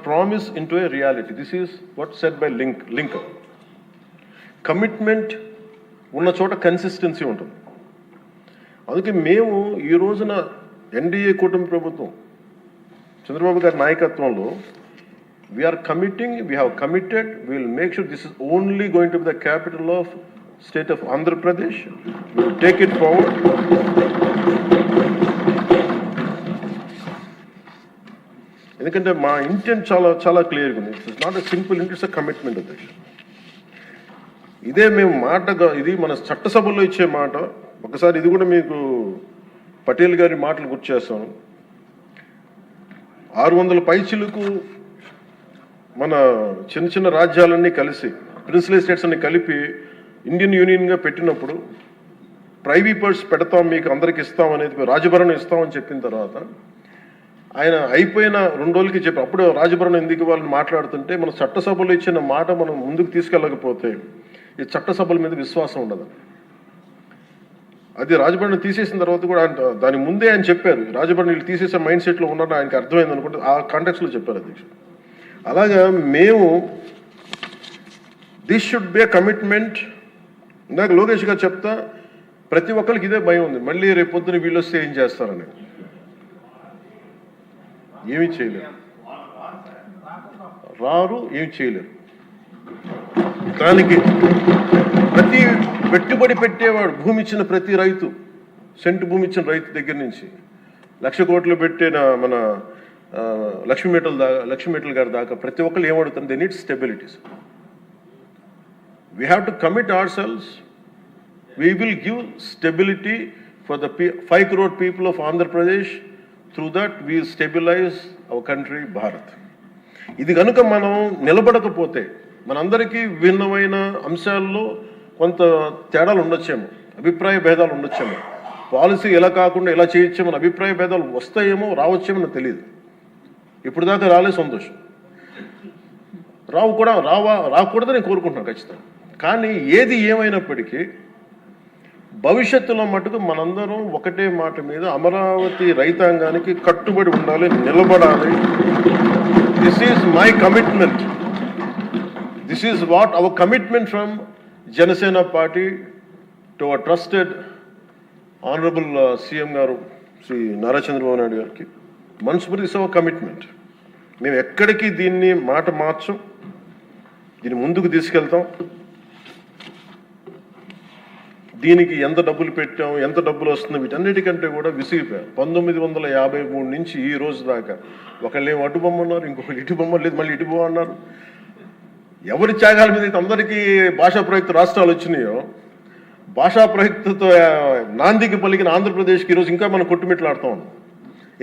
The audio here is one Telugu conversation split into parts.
promise into a reality. This is what said by Lincoln. Commitment ఉన్న చోట కన్సిస్టెన్సీ ఉంటుంది. అందుకే మేము ఈ రోజున ఎన్డీఏ కూటమి ప్రభుత్వం చంద్రబాబు గారి నాయకత్వంలో we're committing, we have committed, we will make sure this is only going to be the capital of state of Andhra Pradesh. We will take it forward. ఎందుకంటే మా ఇంటెంట్ చాలా చాలా క్లియర్గా ఉంది. It's not a simple intent, it's a commitment అధ్యక్ష. ఇదే మేము మాటగా, ఇది మన చట్టసభలో ఇచ్చే మాట. ఒకసారి ఇది కూడా మీకు పటేల్ గారి మాటలు గుర్తు చేస్తాను. 600 పైచిలకు మన చిన్న చిన్న రాజ్యాలన్నీ కలిసి, ప్రిన్స్లీ స్టేట్స్ అన్ని కలిపి ఇండియన్ యూనియన్గా పెట్టినప్పుడు ప్రైవేట్ పర్స్ పెడతాం, మీకు అందరికి ఇస్తాం అనేది, రాజభరణం ఇస్తామని చెప్పిన తర్వాత ఆయన అయిపోయిన 2 రోజులకి చెప్పి అప్పుడు రాజభరణం ఎందుకు వాళ్ళని మాట్లాడుతుంటే, మన చట్టసభలో ఇచ్చిన మాట మనం ముందుకు తీసుకెళ్ళకపోతే ఈ చట్టసభల మీద విశ్వాసం ఉండదు. అది రాజభరణం తీసేసిన తర్వాత కూడా దాని ముందే ఆయన చెప్పారు, రాజభరణం వీళ్ళు తీసేసే మైండ్ సెట్లో ఉన్నారని ఆయనకి అర్థమైంది అనుకుంటే ఆ కాంటెక్స్లో చెప్పారు అధ్యక్షుడు. అలాగా మేము this should be a commitment. ఇందాక లోకేష్ గారు చెప్తా, ప్రతి ఒక్కరికి ఇదే భయం ఉంది, మళ్ళీ రేపు పొద్దున వీళ్ళు వస్తే ఏం చేస్తారని. ఏమీ చేయలేరు, రారు, ఏమి చేయలేరు. దానికి ప్రతి పెట్టుబడి పెట్టేవాడు, భూమి ఇచ్చిన ప్రతి రైతు, సెంటు భూమి ఇచ్చిన రైతు దగ్గర నుంచి 1,00,000 కోట్లు పెట్టిన మన లక్ష్మీ గారి దాకా ప్రతి ఒక్కరు ఏమడుతుంది, they need stabilities. We have to commit our cells. We will give stability for the 5 crore people of Andhra Pradesh. Through that we stabilise our country Bharat. ఇది కనుక మనం నిలబడకపోతే మనందరికీ భిన్నమైన అంశాల్లో కొంత తేడాలు ఉండొచ్చేమో, అభిప్రాయ భేదాలు ఉండొచ్చేమో, పాలసీ ఎలా కాకుండా ఎలా చేయొచ్చేమో అభిప్రాయ భేదాలు వస్తాయేమో, రావచ్చేమో నాకు తెలియదు. ఇప్పుడు దాకా రాలే, సంతోషం. రాకూడదని నేను కోరుకుంటున్నాను ఖచ్చితంగా. కానీ ఏది ఏమైనప్పటికీ భవిష్యత్తులో మటుకు మనందరం ఒకటే మాట మీద అమరావతి రైతాంగానికి కట్టుబడి ఉండాలి, నిలబడాలి. This is my commitment. This is what our commitment from Janasena party to our trusted honourable CM గారు శ్రీ నారా చంద్రబాబు నాయుడు గారికి. మనస్ఫూర్తి ఇస్ అవర్ కమిట్మెంట్. మేము ఎక్కడికి దీన్ని మాట మార్చం, దీన్ని ముందుకు తీసుకెళ్తాం. దీనికి ఎంత డబ్బులు పెట్టాం, ఎంత డబ్బులు వస్తుంది, వీటన్నిటికంటే కూడా విసిగిపోయాం. 1953 నుంచి ఈ రోజు దాకా ఒకళ్ళు ఏమో అటు బొమ్మ ఉన్నారు, ఇంకొకళ్ళు ఇటు బొమ్మ లేదు, మళ్ళీ ఇటు బొమ్మ అన్నారు. ఎవరి త్యాగాల మీద అయితే అందరికీ భాషా ప్రయుక్త రాష్ట్రాలు వచ్చినాయో, భాషా ప్రయుక్తతో నాందికి పలికిన ఆంధ్రప్రదేశ్కి ఈరోజు ఇంకా మనం కొట్టుమిట్లాడుతూ ఉన్నాం.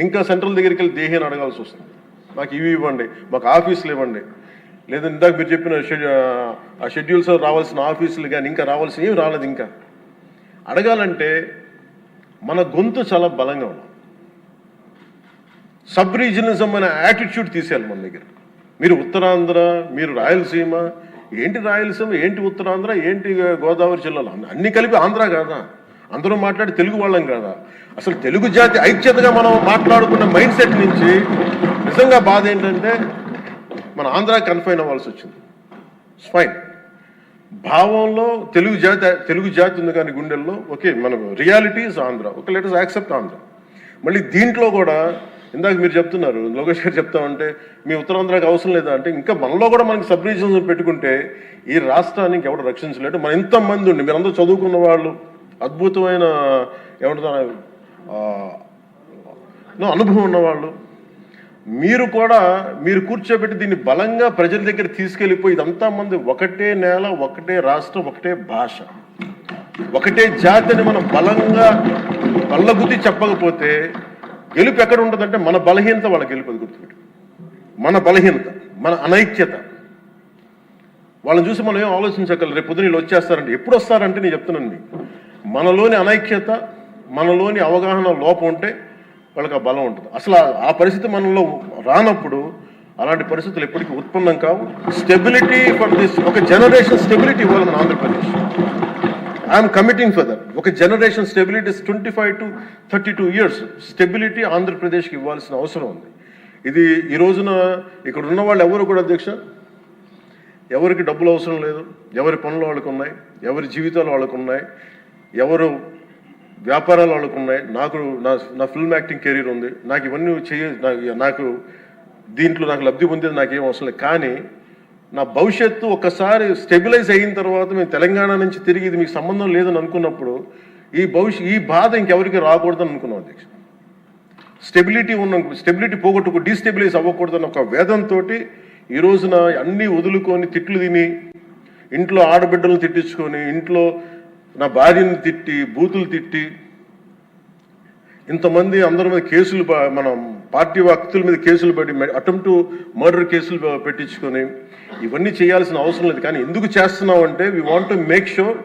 ఇంకా సెంట్రల్ దగ్గరికి వెళ్ళి దేహాన్ని అడగాల్సి వస్తుంది. మాకు ఇవి ఇవ్వండి, మాకు ఆఫీసులు ఇవ్వండి, లేదా ఇందాక మీరు చెప్పిన ఆ షెడ్యూల్స్ రావాల్సిన ఆఫీసులు కానీ ఇంకా రావాల్సిన ఏమి రాలేదు. ఇంకా అడగాలంటే మన గొంతు చాలా బలంగా ఉన్నాం. సబ్ రీజనలిజం అనే యాటిట్యూడ్ తీసేయాలి మన దగ్గర. మీరు ఉత్తరాంధ్ర, మీరు రాయలసీమ, ఏంటి రాయలసీమ, ఏంటి ఉత్తరాంధ్ర, ఏంటి గోదావరి జిల్లాలో అన్ని కలిపి ఆంధ్ర కాదా? అందరూ మాట్లాడి తెలుగు వాళ్ళం కాదా? అసలు తెలుగు జాతి ఐక్యతగా మనం మాట్లాడుకున్న మైండ్ సెట్ నుంచి నిజంగా బాధ ఏంటంటే మన ఆంధ్ర కన్ఫైన్ అవ్వాల్సి వచ్చింది. ఫైన్, భావంలో తెలుగు జాతి ఉంది కానీ గుండెల్లో ఓకే, మన realities Andhra, okay, let us accept Andhra. మళ్ళీ దీంట్లో కూడా ఇందాక మీరు చెప్తున్నారు, లోకేష్ గారు చెప్తామంటే మీ ఉత్తరాంధ్రకి అవసరం లేదా అంటే, ఇంకా మనలో కూడా మనకి సబ్ రీజన్స్ పెట్టుకుంటే ఈ రాష్ట్రానికి ఎవరు రక్షించలేడు. మన ఇంతమంది ఉండి మీరందరూ చదువుకున్న వాళ్ళు, అద్భుతమైన ఏమంటారు అనుభవం ఉన్నవాళ్ళు, మీరు కూర్చోబెట్టి దీన్ని బలంగా ప్రజల దగ్గర తీసుకెళ్ళిపోయి ఇదంతా మంది ఒకటే నేల, ఒకటే రాష్ట్రం, ఒకటే భాష, ఒకటే జాతిని మనం బలంగా బల్లగుద్ది చెప్పకపోతే గెలుపు ఎక్కడ ఉంటుందంటే మన బలహీనత వాళ్ళ గెలుపు. అది గుర్తుపెట్టు, మన బలహీనత, మన అనైక్యత. వాళ్ళని చూసి మనం ఏం ఆలోచించగలరు, రేపు పొద్దున వీళ్ళు వచ్చేస్తారంటే. ఎప్పుడు వస్తారంటే నేను చెప్తున్నాను మీకు, మనలోని అనైక్యత, మనలోని అవగాహన లోపం ఉంటే వాళ్ళకి ఆ బలం ఉంటుంది. అసలు ఆ పరిస్థితి మనలో రానప్పుడు అలాంటి పరిస్థితులు ఎప్పటికీ ఉత్పన్నం కావు. స్టెబిలిటీ ఫర్ దిస్, ఒక జనరేషన్ స్టెబిలిటీ ఇవ్వాలి మన Andhra Pradesh. I'm committing for that. ఒక generation stability 25 to 32 years stability ఆంధ్రప్రదేశ్కి ఇవ్వాల్సిన అవసరం ఉంది. ఇది ఈ రోజున ఇక్కడ ఉన్న వాళ్ళు ఎవరు కూడా అధ్యక్ష, ఎవరికి డబ్బులు అవసరం లేదు, ఎవరి పనులు వాళ్ళకు ఉన్నాయి, ఎవరి జీవితాలు వాళ్ళకు ఉన్నాయి, ఎవరు వ్యాపారాలు వాళ్ళకు ఉన్నాయి. నాకు నా ఫిల్మ్ యాక్టింగ్ కెరీర్ ఉంది, నాకు ఇవన్నీ నాకు దీంట్లో నాకు లబ్ధి పొందేది నాకేం అవసరం లేదు. కానీ నా భవిష్యత్తు ఒకసారి స్టెబిలైజ్ అయిన తర్వాత మేము తెలంగాణ నుంచి తిరిగి ఇది మీకు సంబంధం లేదని అనుకున్నప్పుడు ఈ బాధ ఇంకెవరికి రాకూడదని అనుకున్నాం అధ్యక్ష. స్టెబిలిటీ పోగొట్టుకు డీస్టెబిలైజ్ అవ్వకూడదని ఒక వేదంతో ఈ రోజున అన్నీ వదులుకొని తిట్లు తిని, ఇంట్లో ఆడబిడ్డలను తిట్టించుకొని, ఇంట్లో నా భార్యను తిట్టి, బూతులు తిట్టి, ఇంతమంది అందరి మీద కేసులు, మన పార్టీ వ్యక్తుల మీద కేసులు పడి అటెంప్ట్ మర్డర్ కేసులు పెట్టించుకొని ఇవన్నీ చేయాల్సిన అవసరం లేదు. కానీ ఎందుకు చేస్తున్నాం అంటే we want to make sure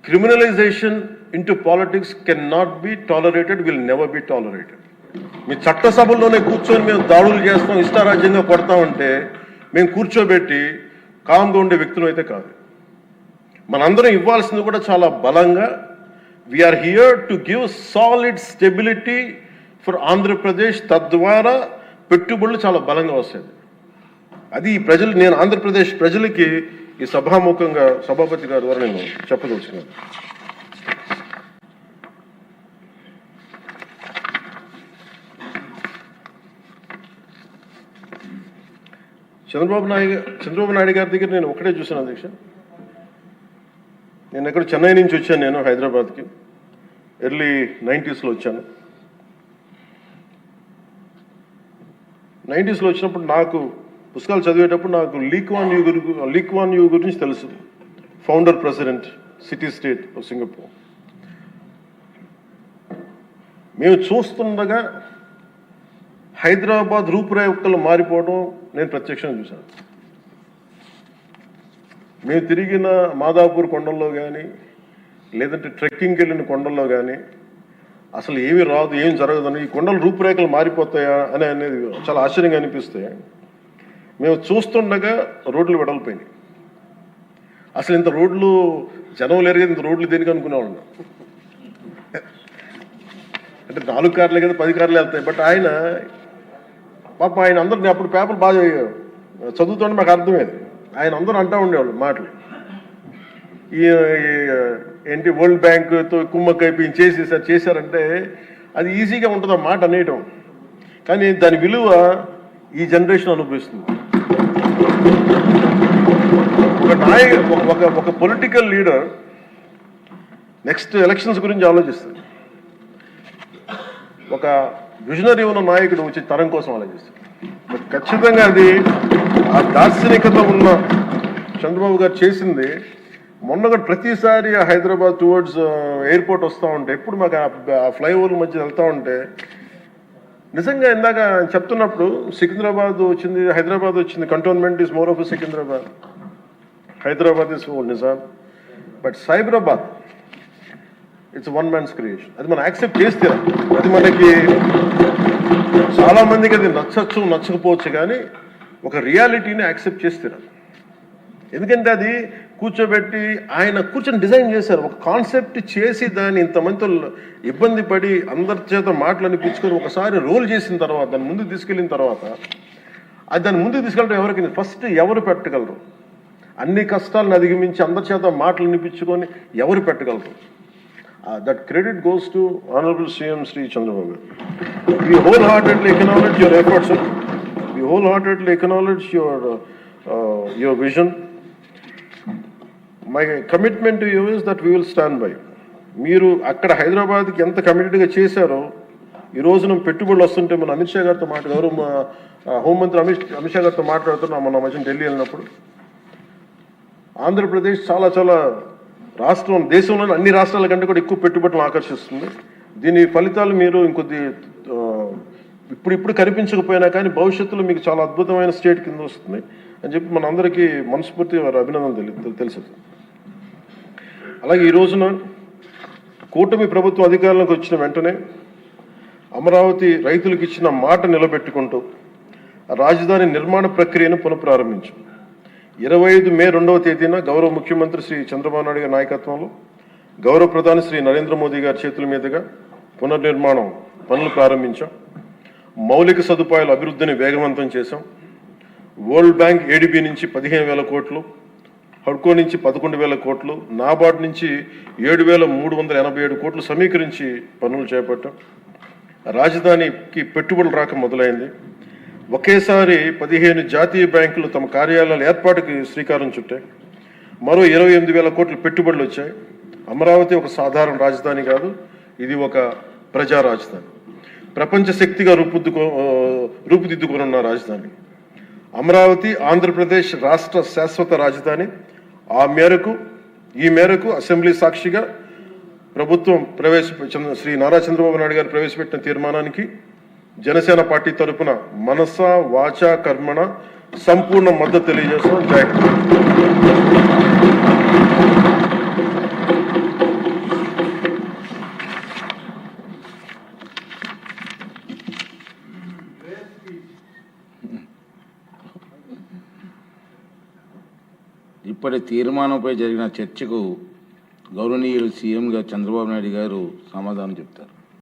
criminalization into politics cannot be tolerated, will never be tolerated. మీ చట్టసభల్లోనే కూర్చొని మేము దాడులు చేస్తాం, ఇష్టారాజ్యంగా కొడతామంటే మేము కూర్చోబెట్టి కామ్గా ఉండే వ్యక్తులు అయితే కాదు. మనందరం ఇవ్వాల్సింది కూడా చాలా బలంగా, we're here to give solid stability for Andhra Pradesh. తద్వారా పెట్టుబడులు చాలా బలంగా వస్తాయి. అది ఈ ప్రజలు, నేను ఆంధ్రప్రదేశ్ ప్రజలకి ఈ సభాముఖంగా సభాపతి గారి ద్వారా నేను చెప్పదలుచుకున్నాను. చంద్రబాబు నాయుడు గారి దగ్గర నేను ఒకటే చూశాను అధ్యక్ష. నేను ఎక్కడ చెన్నై నుంచి వచ్చాను, నేను హైదరాబాద్కి ఎర్లీ 90s వచ్చాను. 90s వచ్చినప్పుడు నాకు పుస్తకాలు చదివేటప్పుడు నాకు లీ క్వాన్ యూ గురించి తెలుసు. Founder president city state of Singapore. మేము చూస్తుండగా హైదరాబాద్ రూపురేఖలు మారిపోవడం నేను ప్రత్యక్షంగా చూశాను. మేము తిరిగిన మాదాపూర్ కొండల్లో కానీ, లేదంటే ట్రెక్కింగ్కి వెళ్ళిన కొండల్లో కానీ అసలు ఏమీ రాదు, ఏం జరగదని, ఈ కొండల రూపురేఖలు మారిపోతాయా అనేది చాలా ఆశ్చర్యంగా అనిపిస్తే, మేము చూస్తుండగా రోడ్లు వెడల్పోయినాయి. అసలు ఇంత రోడ్లు జనం లేరు కదా, ఇంత రోడ్లు దేనికి అనుకునేవాళ్ళం. అంటే 4 కార్లే కదా, 10 కార్లు వెళ్తాయి. బట్ ఆయన అందరినీ అప్పుడు పేపర్ బాగా చదువుతుంటే మాకు అర్థమేది. ఆయన అందరూ అంటూ ఉండేవాళ్ళు మాటలు, ఏంటి వరల్డ్ బ్యాంకుతో కుమ్మక్కైపోయి చేశారంటే అది ఈజీగా ఉంటుంది ఆ మాట అనేయటం. కానీ దాని విలువ ఈ జనరేషన్ అనుభవిస్తుంది. ఒక పొలిటికల్ లీడర్ నెక్స్ట్ ఎలక్షన్స్ గురించి ఆలోచిస్తాడు. ఒక విజనరీ ఉన్న నాయకుడు వచ్చి తరం కోసం ఆలోచిస్తాడు. బట్ ఖచ్చితంగా అది ఆ దార్శనికత ఉన్న చంద్రబాబు గారు చేసింది. మొన్నగా ప్రతిసారి హైదరాబాద్ టువర్డ్స్ ఎయిర్పోర్ట్ వస్తూ ఉంటే, ఎప్పుడు మాకు ఆ ఫ్లైఓవర్ మధ్య వెళ్తూ ఉంటే నిజంగా ఇందాక చెప్తున్నప్పుడు సికింద్రాబాద్ వచ్చింది, హైదరాబాద్ వచ్చింది. Cantonment is more of Secunderabad, Hyderabad is Nizam. But Cyberabad it's one man's creation. అది మనం యాక్సెప్ట్ చేస్తే, అది మనకి చాలా మందికి అది నచ్చచ్చు నచ్చకపోవచ్చు, కానీ ఒక రియాలిటీని యాక్సెప్ట్ చేస్తారు. ఎందుకంటే అది కూర్చోబెట్టి ఆయన కూర్చొని డిజైన్ చేశారు, ఒక కాన్సెప్ట్ చేసి దాన్ని ఇంతమందితో ఇబ్బంది పడి అందరి చేత మాటలు అనిపించుకొని ఒకసారి రోల్ చేసిన తర్వాత, దాన్ని ముందుకు తీసుకెళ్ళిన తర్వాత, అది దాన్ని ముందుకు తీసుకెళ్ళడం ఎవరికి ఫస్ట్ ఎవరు పెట్టగలరు? అన్ని కష్టాలను అధిగమించి అందరి చేత మాటలు అనిపించుకొని ఎవరు పెట్టగలరు? that credit goes to Honorable CM Sri Chandrababu. We wholeheartedly acknowledge your efforts, sir. We wholeheartedly acknowledge your vision. My commitment to you is that we will stand by. మీరు అక్కడ హైదరాబాద్కి ఎంత కమిటెడ్గా చేశారో, ఈ రోజున పెట్టుబడులు వస్తుంటే మన అమిత్ షా గారితో గౌరవ హోంమంత్రి అమిత్ షా గారితో మాట్లాడుతున్నాం మన మధ్య ఢిల్లీ వెళ్ళినప్పుడు. ఆంధ్రప్రదేశ్ చాలా రాష్ట్రం, దేశంలోని అన్ని రాష్ట్రాల కంటే కూడా ఎక్కువ పెట్టుబడులను ఆకర్షిస్తుంది. దీని ఫలితాలు మీరు ఇంకొద్ది ఇప్పుడు కనిపించకపోయినా కానీ భవిష్యత్తులో మీకు చాలా అద్భుతమైన స్టేట్ కింద వస్తుంది అని చెప్పి మన అందరికీ మనస్ఫూర్తిగా వారి అభినందనలు తెలుసు. అలాగే ఈ రోజున కూటమి ప్రభుత్వం అధికారంలోకి వచ్చిన వెంటనే అమరావతి రైతులకు ఇచ్చిన మాట నిలబెట్టుకుంటూ రాజధాని నిర్మాణ ప్రక్రియను పునఃప్రారంభించు. 25 మే 2వ తేదీన గౌరవ ముఖ్యమంత్రి శ్రీ చంద్రబాబు నాయుడు గారి నాయకత్వంలో గౌరవ ప్రధాని శ్రీ నరేంద్ర మోదీ గారి చేతుల మీదుగా పునర్నిర్మాణం పనులు ప్రారంభించాం. మౌలిక సదుపాయాల అభివృద్ధిని వేగవంతం చేశాం. వరల్డ్ బ్యాంక్ ఏడీబీ నుంచి 15,000 కోట్లు, హడ్కో నుంచి 11,000 కోట్లు, నాబార్డ్ నుంచి 7,387 కోట్లు సమీకరించి పనులు చేపట్టాం. రాజధానికి పెట్టుబడులు రాక మొదలైంది. ఒకేసారి 15 జాతీయ బ్యాంకులు తమ కార్యాలయాల ఏర్పాటుకి శ్రీకారం చుట్టాయి. మరో 28,000 కోట్ల పెట్టుబడులు వచ్చాయి. అమరావతి ఒక సాధారణ రాజధాని కాదు, ఇది ఒక ప్రజా రాజధాని. ప్రపంచ శక్తిగా రూపుదిద్దుకోనున్న రాజధాని అమరావతి. ఆంధ్రప్రదేశ్ రాష్ట్ర శాశ్వత రాజధాని. ఈ మేరకు అసెంబ్లీ సాక్షిగా ప్రభుత్వం శ్రీ నారా చంద్రబాబు నాయుడు గారు ప్రవేశపెట్టిన తీర్మానానికి జనసేన పార్టీ తరఫున మనస వాచ కర్మణ సంపూర్ణ మద్దతు తెలియజేస్తున్నాం. జై ఇప్పటి తీర్మానంపై జరిగిన చర్చకు గౌరవనీయులు సీఎం గారు చంద్రబాబు నాయుడు గారు సమాధానం చెప్తారు.